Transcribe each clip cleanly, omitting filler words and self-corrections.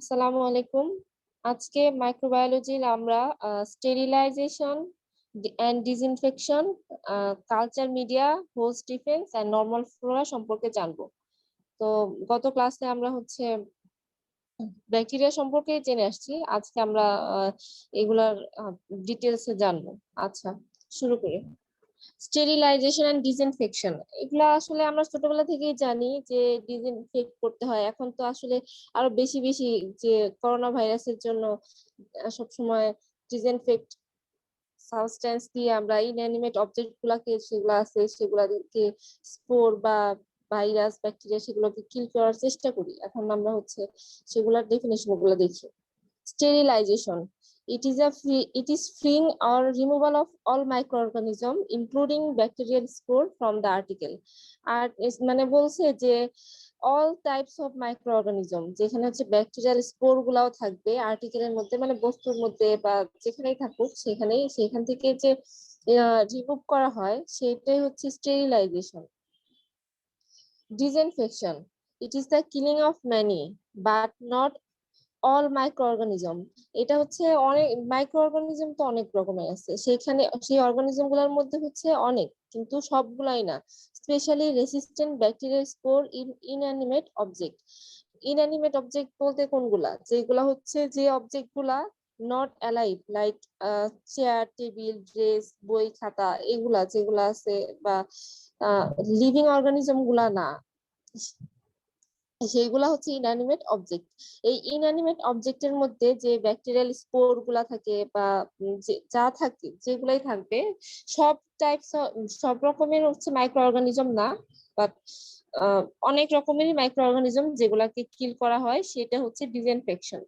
আসসালামু আলাইকুম। আজকে মাইক্রোবায়োলজির আমরা sterilisation and disinfection, culture media, host defence and normal flora সম্পর্কে জানবো। তো গত ক্লাসে আমরা হচ্ছে ব্যাকটেরিয়া সম্পর্কে জেনে আসছি। আজকে আমরা এগুলার ডিটেলসে জানবো। আচ্ছা, শুরু করি। স্টেরিলাইজেশন এন্ড ডিসইনফেকশন, এগুলা আসলে আমরা ছোটবেলা থেকেই জানি যে ডিসইনফেক্ট করতে হয়। এখন তো আসলে আরো বেশি বেশি যে করোনা ভাইরাসের জন্য সবসময় ডিসইনফেক্ট সাবস্টেন্স দিয়ে আমরা ইনঅ্যানিমেট অবজেক্ট গুলাকে সেগুলো আছে সেগুলাকে স্পোর বা ভাইরাস ব্যাকটেরিয়া সেগুলোকে কিল করার চেষ্টা করি। এখন আমরা হচ্ছে সেগুলোর ডেফিনেশন গুলো দেখি। Sterilization. It is freeing or removal of all microorganism, including bacterial spore from the article. আর মানে বলছে যে all types of microorganism, যেখানে হচ্ছে ব্যাকটেরিয়াল স্পোর গুলাও থাকবে আর্টিকেলের মধ্যে, মানে বস্তুর মধ্যে বা যেখানেই থাকুক সেখান থেকে যে রিমুভ করা হয় সেটাই হচ্ছে sterilisation. Disinfection. It is the killing of many but not all micro organism. এটা হচ্ছে অনেক মাইক্রো অর্গানিজম তো অনেক রকমের আছে, সেখানে সেই অর্গানিজম গুলোর মধ্যে হচ্ছে অনেক, কিন্তু সবগুলাই না। Specially resistant bacteria spore in inanimate object. Inanimate object বলতে কোনগুলা, যেগুলা হচ্ছে যে অবজেক্ট গুলা not alive, like chair, table, dress, বই, খাতা, এগুলা যেগুলা আছে, বা লিভিং অর্গানিজম গুলা না, সেইগুলা হচ্ছে ইনঅ্যানিমেট অবজেক্ট। এই ইনঅ্যানিমেট অবজেক্টের মধ্যে যে ব্যাকটেরিয়াল স্পোর গুলা থাকে বা যা থাকে যেগুলাই থাকবে, সব টাইপস, সব রকমের হচ্ছে মাইক্রো অর্গানিজম না, বাট অনেক রকমেরই মাইক্রো অর্গানিজম যেগুলাকে কিল করা হয় সেটা হচ্ছে ডিসইনফেকশন।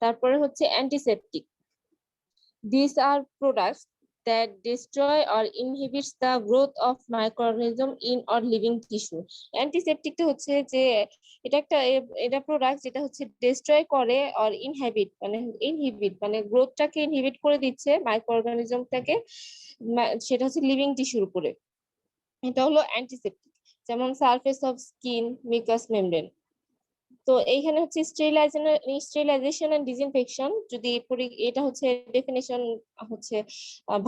তারপরে হচ্ছে antiseptic. These are products that destroy or inhibits the growth of microorganism in or living tissue. অ্যান্টিসেপটিকটা হচ্ছে যে এটা প্রোডাক্ট যেটা হচ্ছে ডিস্ট্রয় করে আর ইনহিবিট মানে গ্রোথটাকে ইনহিবিট করে দিচ্ছে মাইক্রোঅর্গানিজমটাকে, সেটা হচ্ছে লিভিং টিস্যুর উপরে। এটা হলো অ্যান্টিসেপটিক, যেমন সারফেস অফ স্কিন, মিকাস মেমব্রেন। তো এইখানে হচ্ছে স্টেরিলাইজেশন এন্ড ডিসইনফেকশন, যদি এটা হচ্ছে ডেফিনেশন হচ্ছে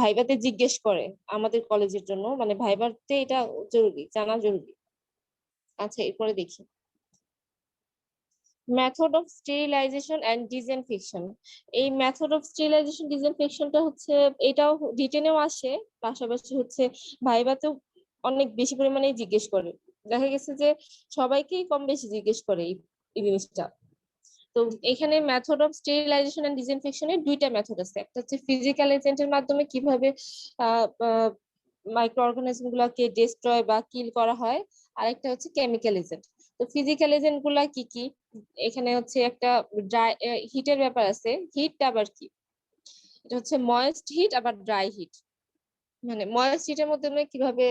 ভাইভাতে জিজ্ঞেস করে আমাদের কলেজের জন্য, মানে ভাইভাতে এটা জরুরি, জানা জরুরি। আচ্ছা, এরপরে দেখি method of sterilisation and disinfection. এই মেথড অফ স্টেরিলাইজেশন ডিসইনফেকশনটা হচ্ছে, এটাও রিটেনেও আসে, পাশাপাশি হচ্ছে ভাইভাতেও অনেক বেশি পরিমাণে জিজ্ঞেস করে। দেখা গেছে যে সবাইকেই কম বেশি জিজ্ঞেস করে এই জিনিসটা। তো এখানে মেথড অফ স্টেরিলাইজেশন এন্ড ডিসইনফেকশনের দুইটা মেথড আছে। একটা হচ্ছে ফিজিক্যাল এজেন্টের মাধ্যমে কিভাবে মাইক্রো অর্গানিজম গুলাকে ডিস্ট্রয় বা কিল করা হয়, আরেকটা হচ্ছে কেমিক্যাল এজেন্ট। তো ফিজিক্যাল এজেন্ট গুলা কি কি, এখানে হচ্ছে একটা ড্রাই হিটের ব্যাপার আছে। হিটটা আবার কি, এটা হচ্ছে ময়েস্ট হিট আবার ড্রাই হিট। মানে ময়েস্ট হিটের মাধ্যমে কিভাবে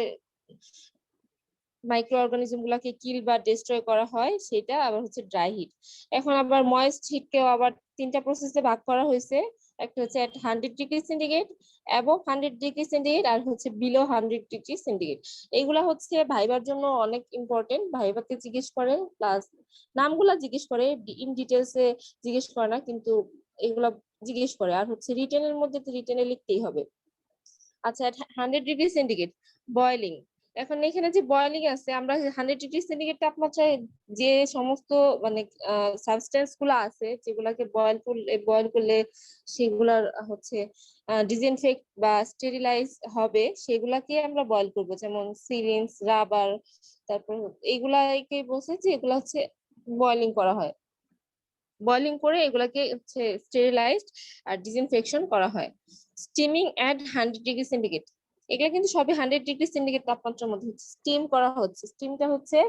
মাইক্রো অর্গানিজম গুলাকে কিল বা ডিস্ট্রয় করা হয় সেটা, আবার হচ্ছে ড্রাই হিট। এখন আবার ময়েস্ট হিটকেও আবার তিনটা প্রসেসে ভাগ করা হয়েছে। একটা হচ্ছে at 100°C, অ্যাবভ 100°C, আর হচ্ছে বিলো 100°C। এইগুলা হচ্ছে ভাইবার জন্য অনেক ইম্পর্টেন্ট, ভাইবাতে জিজ্ঞেস করে, প্লাস নামগুলা জিজ্ঞেস করে, ইন ডিটেলসে জিজ্ঞেস করে না, কিন্তু এগুলা জিজ্ঞেস করে। আর হচ্ছে রিটেনের মধ্যে তো রিটেনে লিখতেই হবে। আচ্ছা, 100°C বয়লিং। এখন এখানে যে বয়লিং আছে, আমরা 100°C তাপমাত্রায় যে সমস্ত মানে সাবস্টেন্স গুলা আছে যেগুলাকে বয়েল করলে সেগুলার হচ্ছে ডিসইনফেক্ট বা স্টেরিলাইজ হবে, সেগুলাকে আমরা বয়েল করব, যেমন সিরিঞ্জ, রাবার। তারপর এইগুলাকে বলছে যে এগুলা হচ্ছে বয়লিং করা হয়। বয়লিং করে এগুলাকে হচ্ছে স্টেরিলাইজড আর ডিসইনফেকশন করা হয়। স্টিমিং এট 100°C, এগুলা কিন্তু সবই 100°C তাপমাত্রার মধ্যে হচ্ছে স্টিম করা হচ্ছে। স্টিমটা হচ্ছে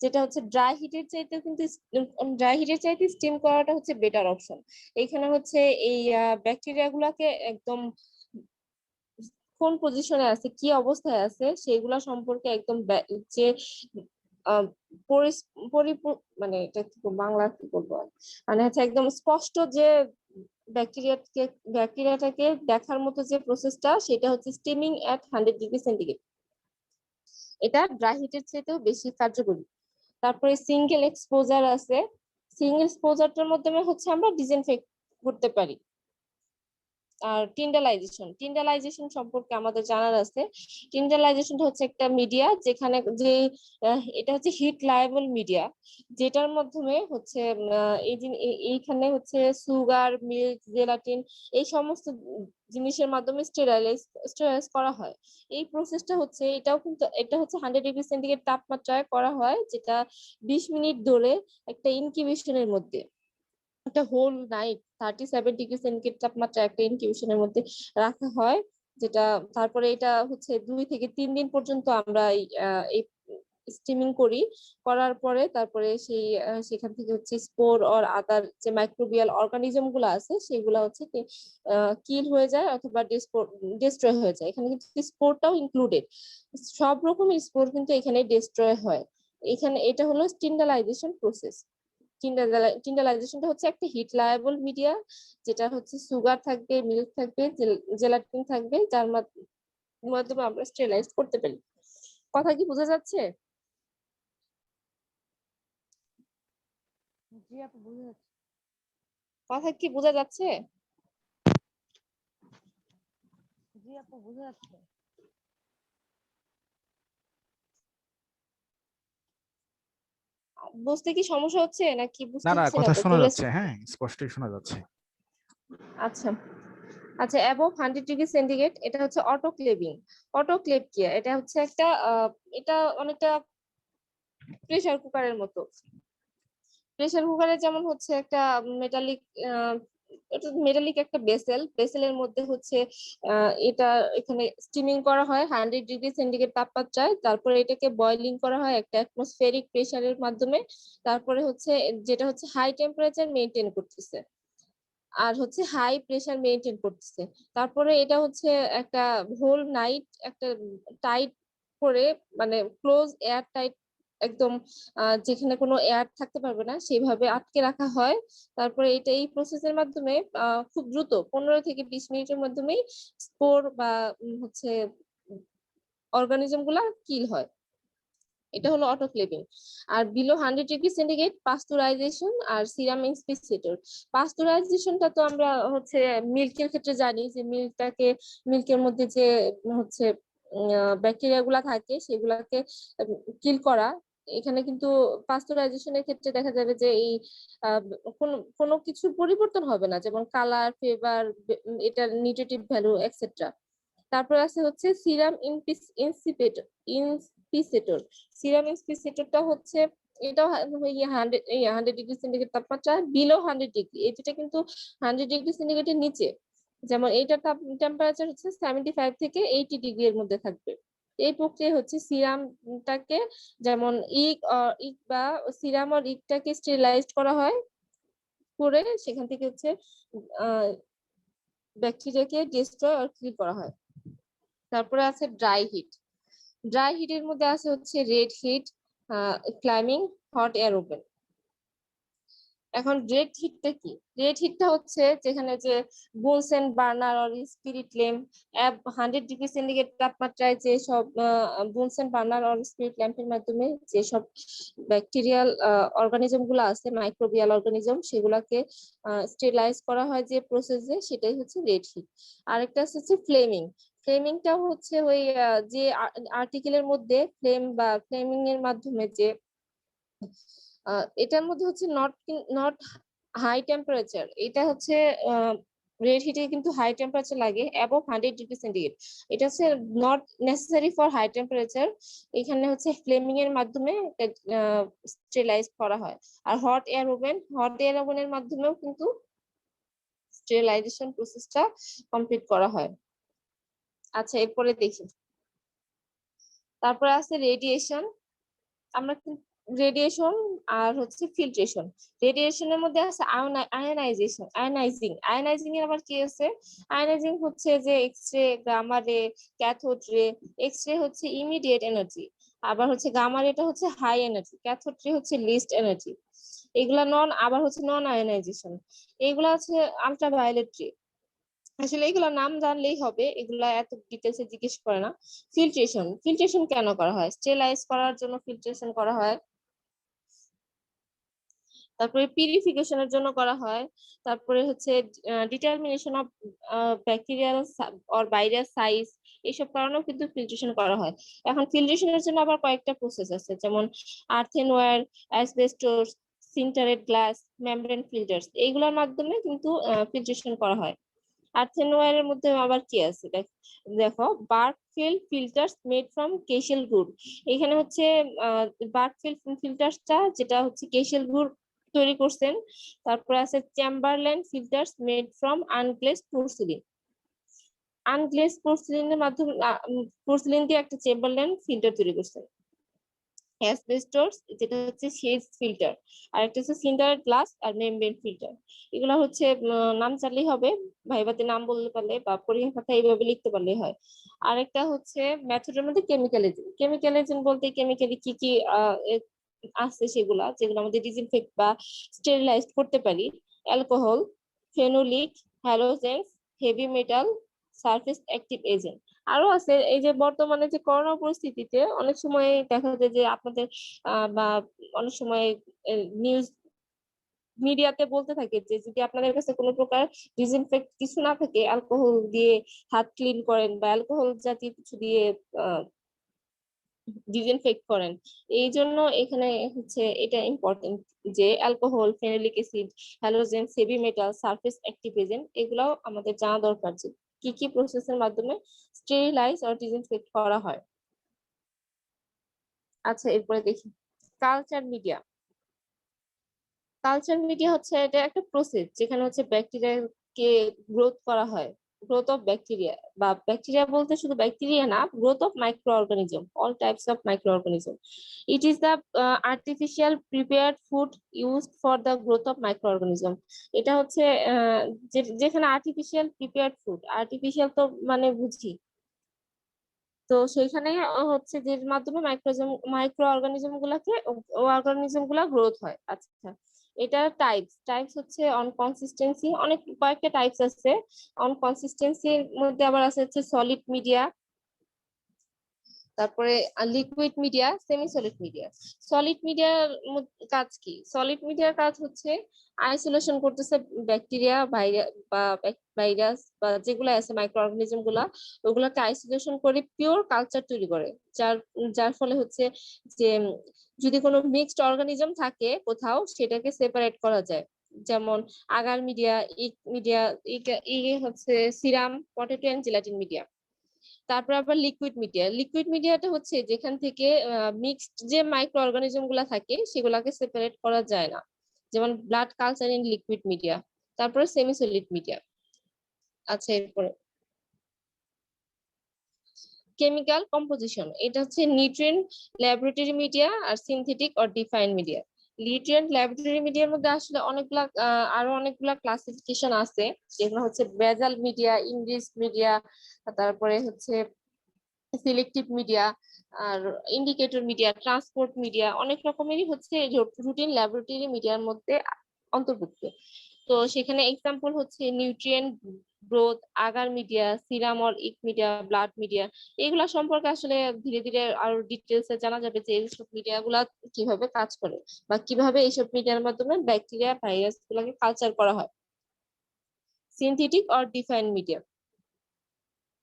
যেটা হচ্ছে ড্রাই হিটের চাইতে, কিন্তু ড্রাই হিটের চাইতে স্টিম করাটা হচ্ছে বেটার অপশন। এখানে হচ্ছে এই ব্যাকটেরিয়া গুলাকে একদম কোন পজিশনে আছে, কি অবস্থায় আছে সেগুলা সম্পর্কে একদম যে আহ, মানে এটা কি বাংলা কি বলবো, মানে হচ্ছে একদম স্পষ্ট যে ব্যাকটেরিয়াটাকে দেখার মতো যে প্রসেসটা, সেটা হচ্ছে স্টিমিং এট 100°C। এটা ড্রাই হিটের চাইতেও বেশি কার্যকরী। তারপরে সিঙ্গেল এক্সপোজার আছে। সিঙ্গেল এক্সপোজারটার মাধ্যমে হচ্ছে আমরা ডিসইনফেক্ট করতে পারি। আর টিন্ডালাইজেশন সম্পর্কে আমাদের জানার আছে। টিন্ডালাইজেশনটা হচ্ছে একটা মিডিয়া যেখানে যে এটা হচ্ছে হিট লায়েবল মিডিয়া, যেটার মাধ্যমে হচ্ছে এইখানে হচ্ছে সুগার, মিল্ক, জেলাটিন এই সমস্ত জিনিসের মাধ্যমে স্টেরাইলাইজ করা হয়। এই প্রসেসটা হচ্ছে এটা হচ্ছে 100°C তাপমাত্রায় করা হয়, যেটা 20 মিনিট ধরে একটা ইনকিউবেশনের মধ্যে, একটা হোল নাইট 37°C তাপমাত্রা একটা ইনকিউবেশনের মধ্যে রাখা হয়, যেটা তারপরে এটা হচ্ছে 2 থেকে 3 দিন পর্যন্ত আমরা এই স্টিমিং করার পরে তারপরে সেখান থেকে হচ্ছে স্পোর অর আদার যে মাইক্রোবিয়াল অর্গানিজম গুলো আছে সেগুলো হচ্ছে কিল হয়ে যায় অথবা ডিস্ট্রয় হয়ে যায়। এখানে কিন্তু স্পোরটাও ইনক্লুডেড, সব রকমের স্পোর কিন্তু এখানে ডিস্ট্রয় হয়। এখানে এটা হলো স্টিন্ডালাইজেশন প্রসেস। টিন্ডালাইজেশনটা হচ্ছে একটা হিট লায়েবল মিডিয়া, যেটা হচ্ছে সুগার থাকবে, মিল্ক থাকবে, জেলাটিন থাকবে, যার মাধ্যমে আমরা স্টেরিলাইজ করতে পারি। কথা কি বোঝা যাচ্ছে? জি আপু বুঝে যাচ্ছে। কথা কি বোঝা যাচ্ছে? জি আপু বুঝে যাচ্ছে। বুঝতে কি সমস্যা হচ্ছে নাকি না বুঝতে না, হচ্ছে না? কথা তো শোনা ক্লিয়ার। যাচ্ছে, হ্যাঁ স্পষ্টই শোনা যাচ্ছে। আচ্ছা আচ্ছা, অ্যাবভ 100°C এটা হচ্ছে অটোক্লেভিং। অটোক্লেভ কি? এটা হচ্ছে একটা এটা অনেকটা প্রেসার কুকারের মতো। প্রেসার কুকারে যেমন হচ্ছে একটা মেটালিক এটা মেটালিক একটা বেসেলের মধ্যে হচ্ছে এটা এখানে স্টিমিং করা হয় 100°C তাপমাত্রায়, তারপরে এটাকে বয়লিং করা হয় একটা অ্যাটমসফেরিক প্রেসারের মাধ্যমে, তারপরে হচ্ছে যেটা হচ্ছে হাই টেম্পারেচার মেনটেন করতেছে আর হচ্ছে হাই প্রেসার মেনটেন করতেছে। তারপরে এটা হচ্ছে একটা হোল নাইট একটা টাইট করে, মানে ক্লোজ এয়ার টাইট একদম, যেখানে কোনো এয়ার থাকতে পারবে না সেইভাবে আটকে রাখা হয়। তারপরে এই প্রসেসের মাধ্যমে খুব দ্রুত 15 থেকে 20 মিনিটের মাধ্যমেই স্পোর বা হচ্ছে অর্গানিজম গুলা কিল হয়। এটা হলো অটোক্লেভিং। আর বিলো 100°C পাস্তুরাইজেশন আর সিরাম ইন্সপিসিটর। পাস্তুরাইজেশনটা তো আমরা হচ্ছে মিল্কের ক্ষেত্রে জানি যে মিল্কের মধ্যে যে হচ্ছে ব্যাকটেরিয়া গুলা থাকে সেগুলাকে কিল করা। এখানে কিন্তু পাস্তুরাইজেশনের ক্ষেত্রে দেখা যাবে যে এই আহ, কোনো কিছুর পরিবর্তন হবে না, যেমন কালার, ফ্লেভার, এটার নিউট্রিটিভ ভ্যালু এক্সেট্রা। তারপর আছে হচ্ছে সিরাম ইনসপিসেটর। সিরাম ইনসপিসেটরটা হচ্ছে এটাও 100°C তাপমাত্রা বিলো 100°, এটা কিন্তু 100°C নিচে। যেমন এইটার টেম্পারেচার হচ্ছে 75 থেকে 80° এর মধ্যে থাকবে। এই প্রক্রিয়া হচ্ছে সিরামটাকে, যেমন ইক বা সিরাম আর ইকটাকে স্টেরিলাইজড করা হয়, করে সেখান থেকে হচ্ছে আহ ব্যাকটেরিয়াকে ডিস্ট্রয় আর কিল করা হয়। তারপরে আছে ড্রাই হিটের মধ্যে আছে হচ্ছে red heat, flaming, hot air oven. এখন রেড হিটটা হচ্ছে যেখানে যে বুনসেন বার্নার আর স্পিরিট ল্যাম্প 100°C তাপমাত্রায় যে সব বুনসেন বার্নার আর স্পিরিট ল্যাম্পের মাধ্যমে যে সব ব্যাকটেরিয়াল অর্গানিজম গুলো আছে, মাইক্রোবিয়াল অর্গানিজম, সেগুলাকে স্টেরিলাইজ করা হয় যে প্রসেসে, সেটাই হচ্ছে রেড হিট। আরেকটা হচ্ছে ফ্লেমিংটা হচ্ছে ওই যে আর্টিকেলের মধ্যে ফ্লেমিং এর মাধ্যমে যে এটার মধ্যে হচ্ছে নট হাই টেম্পারেচার, এটা হচ্ছে রেড হিটে কিন্তু হাই টেম্পারেচার লাগে অ্যাবভ 100°C। এটা হচ্ছে not necessary for high temperature, এখানে হচ্ছে ফ্লেমিং এর মাধ্যমে স্টেরিলাইজ করা হয়। আর হট এয়ার ওভেনের মাধ্যমেও কিন্তু স্টেরিলাইজেশন প্রসেসটা কমপ্লিট করা হয়। আচ্ছা এরপরে দেখি, তারপরে আছে রেডিয়েশন। আমরা রেডিয়েশন আর হচ্ছে ফিল্ট্রেশন। রেডিয়েশনের মধ্যে আছে আয়োনাইজিং এর আবার কি আছে? আয়োনাইজিং হচ্ছে যে এক্স রে, গামা রে, ক্যাথোড রে। এক্স রে হচ্ছে ইমিডিয়েট এনার্জি, আবার হচ্ছে গামা রেটা হচ্ছে হাই এনার্জি, ক্যাথোড রে হচ্ছে লিস্ট এনার্জি। এগুলা আবার হচ্ছে নন আয়োনাইজেশন। এগুলা হচ্ছে আলট্রাভায়োলেট রে। আসলে এগুলা নাম জানলেই হবে, এগুলা এত ডিটেলসে জিজ্ঞেস করে না। ফিল্ট্রেশন কেন করা হয়? স্টেরিলাইজ করার জন্য ফিল্ট্রেশন করা হয়। তারপরে পিউরিফিকেশনের জন্য করা হয়। তারপরে হচ্ছে determination of bacterial or virus size, এইসব কারণেও কিন্তু ফিল্ট্রেশন করা হয়। এখন ফিল্ট্রেশনের জন্য আবার কয়েকটা প্রসেস আছে, যেমন আর্থেনওয়্যার, অ্যাসবেস্টস, সিন্টারেট গ্লাস, মেমব্রেন ফিল্টার্স, এইগুলোর মাধ্যমে কিন্তু ফিল্ট্রেশন করা হয়। আর্থেনওয়্যারের মধ্যে আবার কি আছে দেখো, Berkefeld filters made from kieselguhr. এখানে হচ্ছে বার্ক ফিল্ড ফিল্টার্সটা যেটা হচ্ছে কেশেল গুড তৈরি করছেন। তারপরে আছে চেম্বারল্যান্ড ফিল্টার্স মেড ফ্রম আনগ্লেজড পোর্সিলিন। আনগ্লেজড পোর্সিলিনের মাধ্যমে পোর্সিলিন দিয়ে একটা চেম্বারল্যান্ড ফিল্টার তৈরি করছেন। অ্যাসবেস্টস যেটা হচ্ছে শেড ফিল্টার, আর একটা হচ্ছে সিন্টারেট গ্লাস আর মেমব্রেন ফিল্টার। এগুলা হচ্ছে নাম জানলেই হবে, ভাইভাতে নাম বলতে পারলে বা পরীক্ষা খাতায় এইভাবে লিখতে পারলেই হয়। আরেকটা হচ্ছে মেথডের মধ্যে কেমিক্যাল এজেন্ট। কেমিক্যাল এজেন্ট বলতে কেমিক্যালি কি কি আছে সেগুলা, যেগুলো আমাদের ডিসইনফেক্ট বা স্টেরিলাইজ করতে পারি। Alcohol, phenolic, halogens, heavy metal, surface active agent. আরো আছে, এই যে বর্তমানে যে করোনা পরিস্থিতিতে অনেক সময় দেখা যায় যে আপনাদের বা অনেক সময় নিউজ মিডিয়াতে বলতে থাকে যে যদি আপনাদের কাছে কোনো প্রকার ডিসইনফেক্ট কিছু না থাকে, অ্যালকোহল দিয়ে হাত ক্লিন করেন বা অ্যালকোহল জাতীয় কিছু দিয়ে ডিসইনফেক্ট করেন। এই জন্য এখানে হচ্ছে এটা ইম্পর্টেন্ট যে alcohol, phenolic acid, halogen, heavy metal, surface active agent, এগুলাও আমাদের জানা দরকার যে কি কি প্রসেসের মাধ্যমে স্টেরিলাইজ আর ডিসইনফেক্ট করা হয়। আচ্ছা, এরপরে দেখি কালচার মিডিয়া। কালচার মিডিয়া হচ্ছে এটা একটা প্রসেস যেখানে হচ্ছে ব্যাকটেরিয়াকে গ্রোথ করা হয়। গ্রোথ অফ ব্যাকটেরিয়া, বা ব্যাকটেরিয়া বলতে শুধু ব্যাকটেরিয়া না, growth of micro organism, all types of micro organism. It is the artificial prepared food used for the growth of micro organism. এটা হচ্ছে যেখানে আর্টিফিশিয়াল প্রিপেয়ার্ড ফুড, আর্টিফিশিয়াল তো মানে বুঝি, তো সেইখানে হচ্ছে যে মাধ্যমে মাইক্রো অর্গানিজম গুলাকে অর্গানিজম গুলা গ্রোথ হয়। আচ্ছা, এটা টাইপস টাইপস হচ্ছে অন কনসিস্টেন্সি, অনেক কয়েকটা টাইপস আছে। অন কনসিস্টেন্সির মধ্যে আবার আছে হচ্ছে সলিড মিডিয়া, তারপরে liquid media, semi solid media. Solid মিডিয়ার কাজ কি? সলিড মিডিয়ার কাজ হচ্ছে আইসোলেশন করতেছে ব্যাকটেরিয়া, ভাইরাস বা যেগুলো আছে মাইক্রো অর্গানিজম গুলা, ওগুলাকে আইসোলেশন করে পিওর কালচার তৈরি করে। যার যার ফলে হচ্ছে যে যদি কোনো মিক্সড অর্গানিজম থাকে কোথাও, সেটাকে সেপারেট করা যায়। যেমন আগার মিডিয়া, ইক মিডিয়া, হচ্ছে serum, potato and gelatin media. তারপর আবার লিকুইড মিডিয়া। লিকুইড মিডিয়াটা হচ্ছে যেখান থেকে মিক্সড যে মাইক্রো অর্গানিজম গুলা থাকে সেগুলাকে সেপারেট করা যায় না, যেমন blood culture in liquid media. তারপরে সেমি সলিড মিডিয়া। আচ্ছা, এরপরে কেমিক্যাল কম্পোজিশন। এটা হচ্ছে নিউট্রিয়েন্ট ল্যাবরেটরি মিডিয়া আর synthetic or defined media. Nutrient laboratory মিডিয়ার মধ্যে আসলে অনেকগুলা আরো অনেকগুলা ক্লাসিফিকেশন আছে, যেগুলো হচ্ছে বেজাল মিডিয়া, ইংলিশ মিডিয়া, তারপরে হচ্ছে সিলেক্টিভ মিডিয়া, আর ইন্ডিকেটর মিডিয়া, ট্রান্সপোর্ট মিডিয়া, অনেক রকমেরই হচ্ছে রুটিন ল্যাবরেটরি মিডিয়ার মধ্যে অন্তর্ভুক্ত। তো সেখানে এক্সাম্পল হচ্ছে nutrient growth, agar media, serum or ইক মিডিয়া, ব্লাড মিডিয়া। এগুলা সম্পর্কে আসলে ধীরে ধীরে আরো ডিটেলসে জানা যাবে যে এইসব মিডিয়া গুলা কিভাবে কাজ করে বা কিভাবে এইসব মিডিয়ার মাধ্যমে ব্যাকটেরিয়া, ভাইরাস গুলাকে কালচার করা হয়। সিনথেটিক অর ডিফাইন্ড মিডিয়া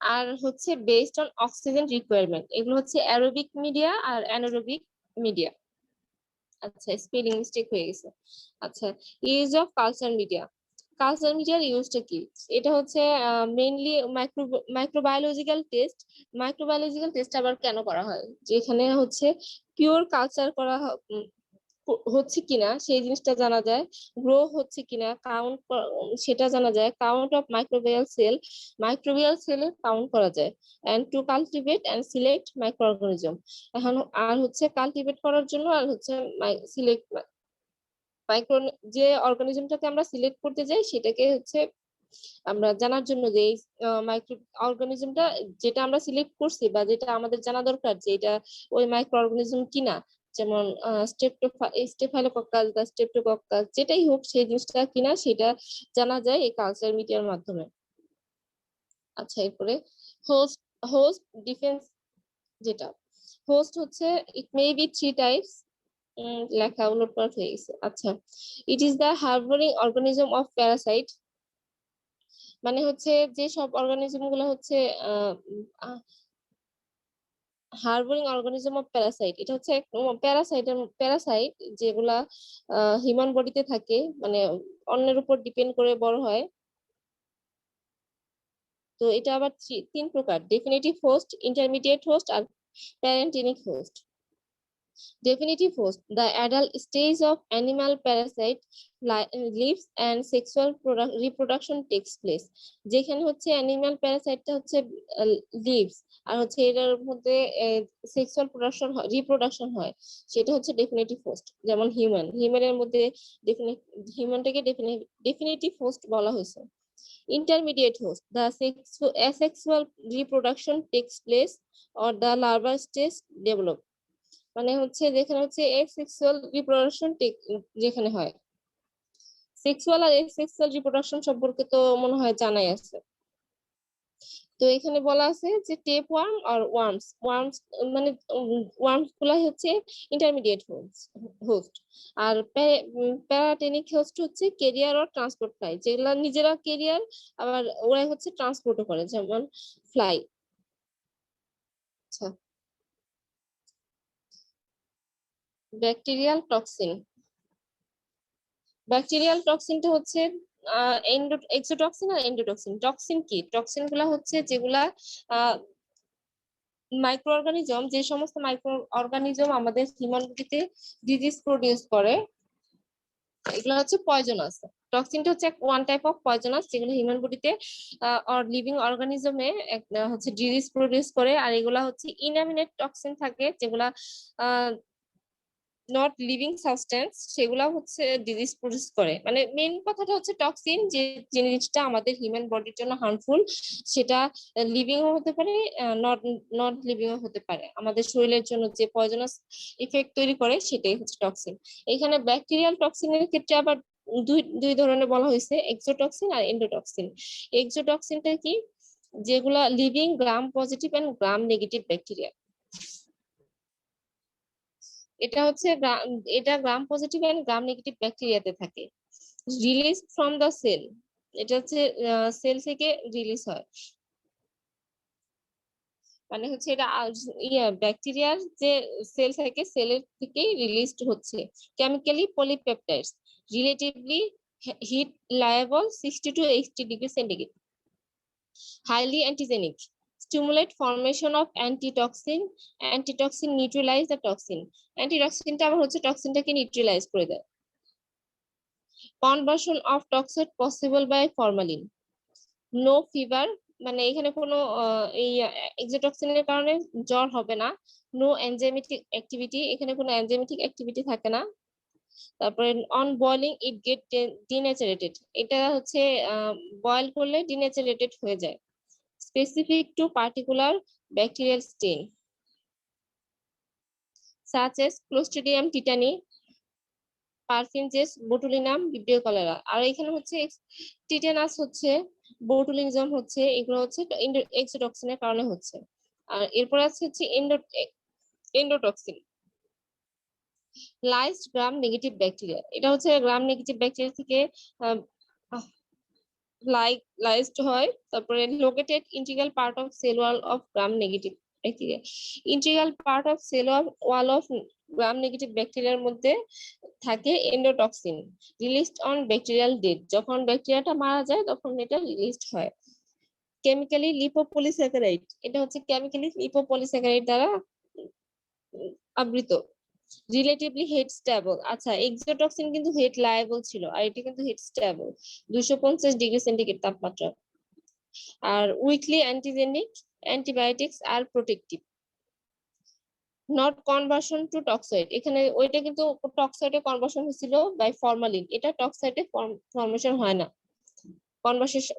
আর হচ্ছে বেসড অন অক্সিজেন রিকোয়ারমেন্ট, এগুলো হচ্ছে অ্যারোবিক মিডিয়া আর অ্যানারোবিক মিডিয়া। আচ্ছা, স্পেলিং মিস্টেক হয়ে গেছে। আচ্ছা, use of culture media. Culture মিডিয়ার ইউজটা কি? এটা হচ্ছে mainly microbiological test. Microbiological test আবার কেন করা হয়? যেখানে হচ্ছে পিওর কালচার করা হচ্ছে কিনা সেই জিনিসটা জানা যায়, গ্রো হচ্ছে কিনা কাউন্ট সেটা জানা যায়, কাউন্ট অফ মাইক্রোবিয়াল সেলের কাউন্ট করা যায়, and to cultivate and select micro organism. এখন আর হচ্ছে কালটিভেট করার জন্য আর হচ্ছে সিলেক্ট মাইক্রো, যে অর্গানিজমটাকে আমরা সিলেক্ট করতে যাই সেটাকে হচ্ছে আমরা জানার জন্য যে এই মাইক্রো অর্গানিজমটা যেটা আমরা সিলেক্ট করছি বা যেটা আমাদের জানা দরকার যে এটা ওই মাইক্রো অর্গানিজম কিনা, যেমন স্টেফাইলোকক্কাস বা স্ট্রেপ্টোকক্কাস, যেটাই হোক সেই জিনিসটা কিনা সেটা জানা যায় এই কালচার মিডিয়ার মাধ্যমে। আচ্ছা, এরপরে হোস্ট হোস্ট ডিফেন্স, যেটা হোস্ট হচ্ছে it may be three types, লেখা উলটপালট হয়ে গেছে। আচ্ছা, it is the harbouring organism of parasite, মানে হচ্ছে যে সব অর্গানিজম গুলো হচ্ছে হার্বরিং অর্গানিজম অফ প্যারাসাইট, এটা হচ্ছে প্যারাসাইট যেগুলা হিউম্যান বডিতে থাকে, মানে অন্যের উপর ডিপেন্ড করে বড় হয়। তো এটা আবার তিন প্রকার: ডেফিনিটিভ হোস্ট, ইন্টারমিডিয়েট হোস্ট আর paratenic host. Definitive host, the adult stage of animal parasite lives and sexual reproduction takes place. যেখানে হচ্ছে অ্যানিমাল প্যারাসাইটটা হচ্ছে লিভস, আর হচ্ছে এটার মধ্যে সেক্সুয়াল রিপ্রোডাকশন হয়, সেটা হচ্ছে ডেফিনিটিভ হোস্ট। যেমন হিউম্যানের মধ্যে হিউম্যানটাকে ডেফিনিটিভ হোস্ট বলা হয়েছে। Intermediate host, the asexual reproduction takes place or the larval stage develop, মানে হচ্ছে যেখানে হচ্ছে সেক্সুয়াল রিপ্রোডাকশন যেখানে হয়। সেক্সুয়াল আর এসেক্সুয়াল রিপ্রোডাকশন সম্পর্কে তো মনে হয় জানাই আছে। তো এখানে বলা আছে যে টেপ ওয়ার্ম আর ওয়ার্মস মানে ওয়ার্মস গুলা হচ্ছে ইন্টারমিডিয়েট হোস্ট, আর প্যারাটেনিক হোস্ট হচ্ছে ক্যারিয়ার আর ট্রান্সপোর্ট ফ্লাই, যেগুলা নিজেরা ক্যারিয়ার আবার ওরা হচ্ছে ট্রান্সপোর্টও করে, যেমন ফ্লাই। আচ্ছা, ব্যাকটেরিয়াল টক্সিন। ব্যাকটেরিয়াল টক্সিনটা হচ্ছে এক্সোটক্সিন আর এন্ডোটক্সিন। টক্সিন কি? টক্সিন গুলা হচ্ছে যেগুলা মাইক্রো অর্গানিজম, যে সমস্ত মাইক্রো অর্গানিজম আমাদের হিউম্যান বডিতে ডিজিজ প্রডিউস করে, এগুলো হচ্ছে পয়জনাস। টক্সিনটা হচ্ছে ওয়ান টাইপ অফ পয়জনাস, যেগুলো হিউম্যান বডিতে অর লিভিং অর্গানিজমে হচ্ছে ডিজিজ প্রডিউস করে। আর এগুলা হচ্ছে ইনঅ্যামিনেট টক্সিন থাকে, যেগুলা নট লিভিং সাবস্টেন্স, সেগুলা হচ্ছে ডিজিজ প্রডিউস করে। মানে মেইন কথাটা হচ্ছে টক্সিন যে জিনিসটা আমাদের হিউম্যান বডির জন্য হার্মফুল, সেটা লিভিং ও হতে পারে, নট নট লিভিং ও হতে পারে। আমাদের শরীরের জন্য যে পয়জনাস ইফেক্ট তৈরি করে, সেটাই হচ্ছে টক্সিন। এখানে ব্যাকটেরিয়াল টক্সিনের ক্ষেত্রে আবার দুই ধরনের বলা হয়েছে, এক্সোটক্সিন আর এন্ডোটক্সিন। এক্সোটক্সিনটা কি? যেগুলা living gram positive and gram negative bacteria. এটা হচ্ছে এটা gram positive and gram negative ব্যাকটেরিয়াতে থাকে। রিলিজ ফ্রম দা সেল, এটা হচ্ছে সেল থেকে রিলিজ হয়, মানে হচ্ছে এটা ব্যাকটেরিয়ার যে সেল থেকে, সেলের থেকে রিলিজড হচ্ছে। Chemically polypeptides, relatively heat labile 60 to 80 degree centigrade, highly antigenic, stimulate formation of antitoxin neutralize the toxin. অ্যান্টিটক্সিনটা আবার হচ্ছে টক্সিনটাকে নিউট্রালাইজ করে দেয়। Conversion of toxoid possible by formalin. No fever, মানে এখানে কোনো এই এক্সোটক্সিনের কারণে জ্বর হবে না। নো এনজাইমেটিক অ্যাক্টিভিটি, এখানে কোনো এনজাইমেটিক অ্যাক্টিভিটি থাকে না। তারপরে on boiling it get denatured, এটা হচ্ছে বয়েল করলে ডিনেচারেটেড হয়ে যায়। Specific to particular bacterial strain such as Clostridium tetani, perfringens, botulinum, Vibrio cholerae. আর এখানে হচ্ছে টিটেনাস হচ্ছে, বোটুলিনিজম হচ্ছে, এগুলো হচ্ছে এক্সোটক্সিনের কারণে হচ্ছে। আর এরপর আছে হচ্ছে এন্ডোটক্সিন, লাইজড গ্রাম নেগেটিভ ব্যাকটেরিয়া। এটা হচ্ছে গ্রাম নেগেটিভ ব্যাকটেরিয়া থেকে লাইজড হয়। তারপরে located integral part of cell wall of gram negative bacteria. Integral part of cell wall of gram negative ব্যাকটেরিয়ার মধ্যে থাকে endotoxin, released on bacterial death, যখন ব্যাকটেরিয়াটা মারা যায় তখন এটা রিলিজড হয়। কেমিক্যালি লিপোপলিস্যাকারাইড, এটা হচ্ছে কেমিক্যালি লিপোপলিস্যাকারাইড দ্বারা আবৃত। রিলেটিভলি হেট স্টেবল, আচ্ছা এক্সোটক্সিন কিন্তু হেট লায়েবল ছিল, আর এটা কিন্তু হেট স্টেবল 250 ডিগ্রি সেন্টিগ্রেড তাপমাত্রা। আর উইকলি অ্যান্টিজেনিক, অ্যান্টিবায়োটিক্স আর protective. Not conversion to toxoid, এখানে ওইটা কিন্তু টক্সাইডে কনভার্সন হয়েছিল বাই ফরমালিন, এটা টক্সাইডে ফরমেশন হয় না,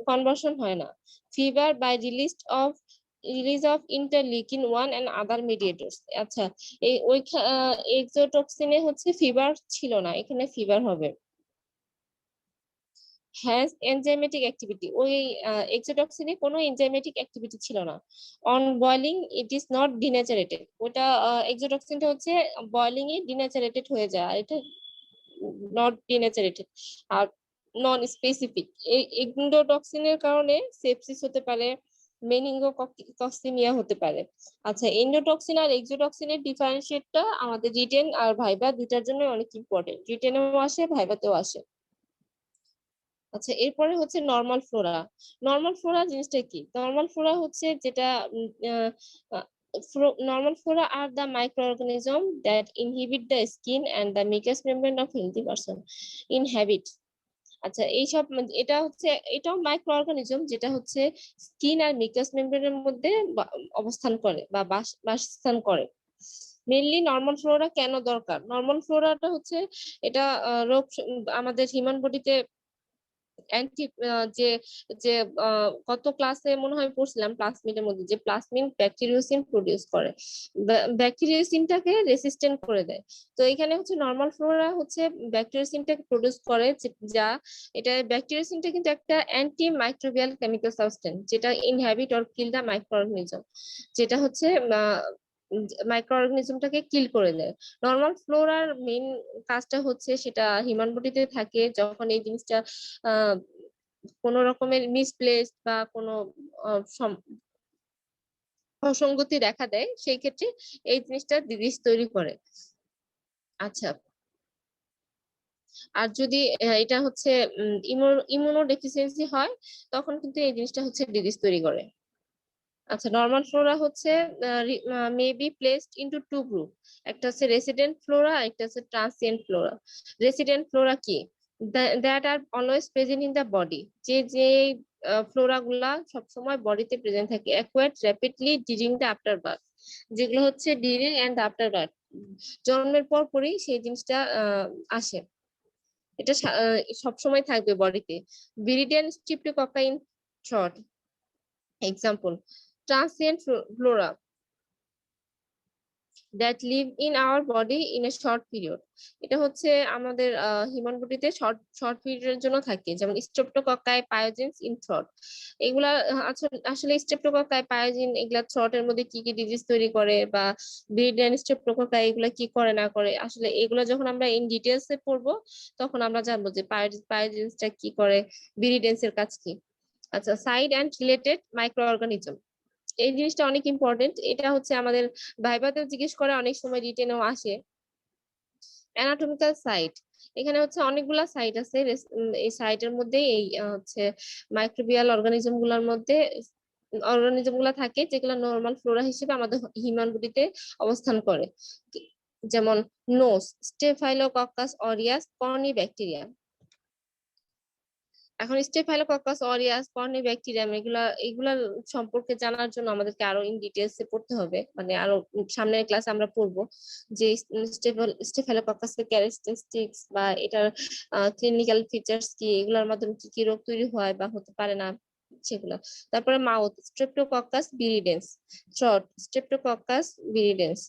কনভার্সন হয় না। Fever by release of interleukin 1 and other mediators. আচ্ছা, এই ওই এক্সোটক্সিনে হচ্ছে ফিভার ছিল না, এখানে ফিভার হবে। Has enzymatic activity. ওই এক্সোটক্সিনে কোনো এনজাইমেটিক অ্যাক্টিভিটি ছিল না। On boiling it is not denatured. ওটা এক্সোটক্সিনটা হচ্ছে বয়লিং এ ডিন্যাচারেটেড হয়ে যায়, আর এটা নট ডিন্যাচারেটেড আর নন স্পেসিফিক। এই এন্ডোটক্সিনের কারণে সেপসিস হতে পারে, মেনিঙ্গোকক্সিমিয়া হতে পারে। আচ্ছা, এন্ডোটক্সিন আর এক্সোটক্সিনের ডিফারেন্সিয়েটটা আমাদের রিটেন আর ভাইবা দুটার জন্য অনেক ইম্পর্টেন্ট, রিটেনেও আসে ভাইবাতেও আসে। আচ্ছা, এরপরে হচ্ছে নর্মাল ফ্লোরা। নর্মাল ফ্লোরা জিনিসটা কি? নর্মাল ফ্লোরা হচ্ছে যেটা normal flora are the microorganism that inhibit the skin and the mucous membrane of healthy person inhabit। আচ্ছা, এইসব এটা হচ্ছে, এটাও মাইক্রো অর্গানিজম যেটা হচ্ছে স্কিন আর মিকাস মেমব্রেনের মধ্যে অবস্থান করে বা বাসস্থান করে। মেইনলি নর্মাল ফ্লোরা কেন দরকার? নর্মাল ফ্লোরাটা হচ্ছে এটা রোগ আমাদের হিউম্যান বডিতে অ্যান্টি যে যে কত ক্লাসে মনে হয় পড়ছিলাম প্লাজমিডের মধ্যে, যে প্লাজমিন ব্যাকটেরিওসিন প্রডিউস করে, ব্যাকটেরিওসিনটাকে রেসিস্টেন্ট করে দেয়। তো এখানে হচ্ছে নর্মাল ফ্লোরা হচ্ছে ব্যাকটেরিওসিনটাকে প্রডিউস করে, যা এটা ব্যাকটেরিওসিনটা কিন্তু একটা অ্যান্টি মাইক্রোবিয়াল কেমিক্যাল সাবস্টেন্স যেটা ইনহ্যাবিট অর কিল দা মাইক্রোঅর্গানিজম, যেটা হচ্ছে মাইক্রোঅর্গানিজমটাকে কিল করে দেয়। নর্মাল ফ্লোরার মেইন কাজটা হচ্ছে সেটা হিউম্যান বডিতে থাকে যখন এই জিনিসটা কোন রকমের মিসপ্লেস বা কোনো অসঙ্গতি দেখা দেয়, সেই ক্ষেত্রে এই জিনিসটা ডিজিজ তৈরি করে। আচ্ছা, আর যদি এটা হচ্ছে ইমিউনো ডেফিসিয়েন্সি হয়, তখন কিন্তু এই জিনিসটা হচ্ছে ডিজিজ তৈরি করে। আচ্ছা, নর্মাল ফ্লোরা হচ্ছে may be placed into two group. একটা হচ্ছে রেসিডেন্ট ফ্লোরা, একটা হচ্ছে ট্রান্সিয়েন্ট ফ্লোরা। রেসিডেন্ট ফ্লোরা কি? That are always present in the body. যে ফ্লোরা গুলা সবসময় বডিতে প্রেজেন্ট থাকে, acquired rapidly during the after birth. যেগুলো হচ্ছে ডিউরিং এন্ড আফটার বার্থ, জন্মের পর পরই সেই জিনিসটা আসে। এটা সবসময় থাকবে বডিতে। Viridans streptococci in short example. Transient flora that live in our body in a short period। এটা হচ্ছে আমাদের হিউম্যান বডিতে শর্ট পিরিয়ডের জন্য থাকে, যেমন স্ট্রেপ্টোকক্কাই পায়োজেন্স ইন থ্রট। এগুলা আসলে স্ট্রেপ্টোকক্কাই পায়োজিন এগুলা থ্রটের মধ্যে কি কি ডিজিজ তৈরি করে, বা ভিরিডিয়ান স্ট্রেপ্টোকক্কাই এগুলা কি করে না করে, আসলে এগুলা যখন আমরা ইন ডিটেইলস এ পড়বো তখন আমরা জানবো যে পায়োজেন্সটা কি করে, ভিরিডিয়ান্স এর কাজ কি। আচ্ছা, side and related micro organism, এই জিনিসটা অনেক ইম্পর্টেন্ট। এটা হচ্ছে আমাদের ভাইভাতেও জিজ্ঞেস করে, অনেক সময় রিটেনেও আসে। অ্যানাটমিক্যাল সাইট, এখানে হচ্ছে অনেকগুলা সাইট আছে। এই সাইটের মধ্যে এই হচ্ছে মাইক্রোবিয়াল অর্গানিজম গুলা থাকে, যেগুলো নর্মাল ফ্লোরা হিসেবে আমাদের হিউম্যান বডিতে অবস্থান করে। যেমন nose, Staphylococcus aureus, corynebacteria. এখন স্টেফাইলোকক্কাস অরিয়াস, কর্নিব্যাকটেরিয়াম এগুলার সম্পর্কে জানার জন্য আমাদেরকে আরো ইন ডিটেইলস এ পড়তে হবে, মানে আরো সামনের ক্লাসে আমরা পড়বো যে স্টেফাইলোকক্কাসের ক্যারেক্টারিস্টিক্স বা এটার ক্লিনিক্যাল ফিচার্স কি, এগুলোর মাধ্যমে কি কি রোগ তৈরি হয় বা হতে পারে না সেগুলো। তারপরে mouth, streptococcus viridans. Throat, streptococcus viridans.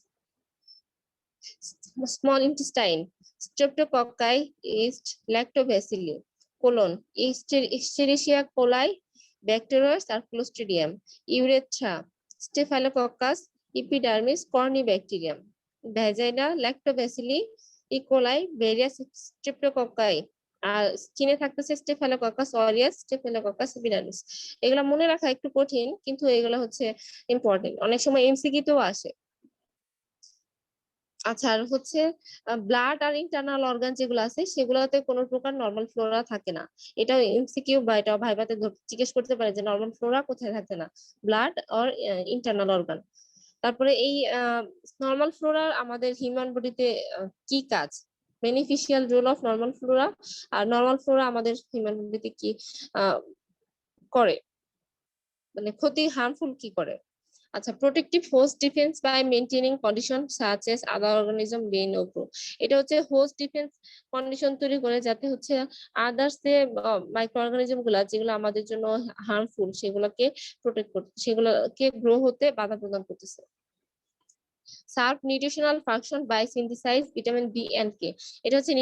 Small intestine, streptococci yeast lactobacilli. Colon, Escherichia coli, bacterias আর clostridium. Urethra, staphylococcus epidermidis, corynebacterium. Vagina, lactobacilli, E coli, various streptococci. আর স্কিনে থাকতেছে স্টেফাইলোকক্কাস অরিয়াস, স্টেফাইলোকক্কাস ইপিডার্মিস। এগুলা মনে রাখা একটু কঠিন, কিন্তু এগুলো হচ্ছে ইম্পর্টেন্ট, অনেক সময় এমসিকিউতেও আসে। আচ্ছা, আর হচ্ছে ব্লাড আর ইন্টারনাল অর্গান যেগুলো আছে সেগুলোতে কোনো প্রকার নর্মাল ফ্লোরা থাকে না। এটা এমসিকিউ বা এটা ভাইভাতে জিজ্ঞেস করতে পারে যে নর্মাল ফ্লোরা কোথায় থাকে না, ব্লাড অর ইন্টারনাল অর্গান। তারপরে এই নর্মাল ফ্লোরা আমাদের হিউম্যান বডিতে কি কাজ, beneficial role of normal flora, আর নর্মাল ফ্লোরা আমাদের হিউম্যান বডিতে কি করে, মানে ক্ষতি হার্মফুল কি করে। আচ্ছা, protective host defence by maintaining condition such as other organism being to grow. এটা হচ্ছে হোস্ট ডিফেন্স কন্ডিশন তৈরি করে, যাতে হচ্ছে আদার্স যে মাইক্রো অর্গানিজম গুলা যেগুলো আমাদের জন্য হার্মফুল সেগুলোকে প্রোটেক্ট করতে, সেগুলোকে গ্রো হতে বাধা প্রদান করতেছে। Serve nutritional function by synthesize vitamin B and K. এটা হচ্ছে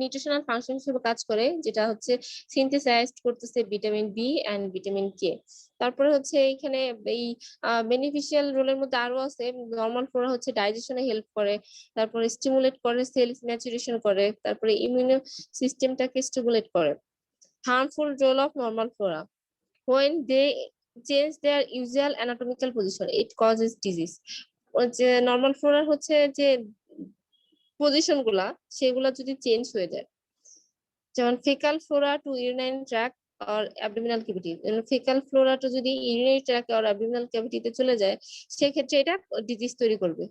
নিউট্রিশনাল ফাংশন হিসেবে কাজ করে, যেটা হচ্ছে সিনথেসাইজ করতেছে vitamin B and vitamin K. তারপরে হচ্ছে এখানে এই বেনিফিশিয়াল রোলের মধ্যে আরো আছে। নরমাল ফ্লোরা হচ্ছে ডাইজেশনে হেল্প করে, তারপরে স্টিমুলেট করে, সেল ম্যাচুরেশন করে, তারপরে ইমিউন সিস্টেমটাকে স্টিমুলেট করে। Harmful role of normal flora, when they change their usual anatomical position it causes disease। যে নরমাল ফ্লোরা হচ্ছে যে পজিশন গুলা, সেগুলা যদি চেঞ্জ হয়ে যায়, যেমন faecal flora to urinary tract আর অ্যাবডোমিনাল ক্যাভিটি, ফেকাল ফ্লোরাটা যদি ইউরিনারি ট্র্যাক্ট আর অ্যাবডোমিনাল ক্যাভিটিতে চলে যায়, সেক্ষেত্রে এটা ডিজিজ তৈরি করবে।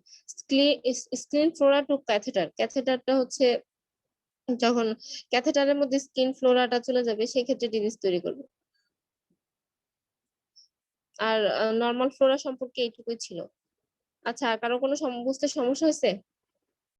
স্কিন ফ্লোরা টু ক্যাথেটার, ক্যাথেটারটা হচ্ছে যখন ক্যাথেটারের মধ্যে স্কিন ফ্লোরাটা চলে যাবে, সেক্ষেত্রে ডিজিজ তৈরি করবে। আর নরমাল ফ্লোরা সম্পর্কে এইটুকুই ছিল। আচ্ছা, আর কারো কোনো বুঝতে সমস্যা হয়েছে?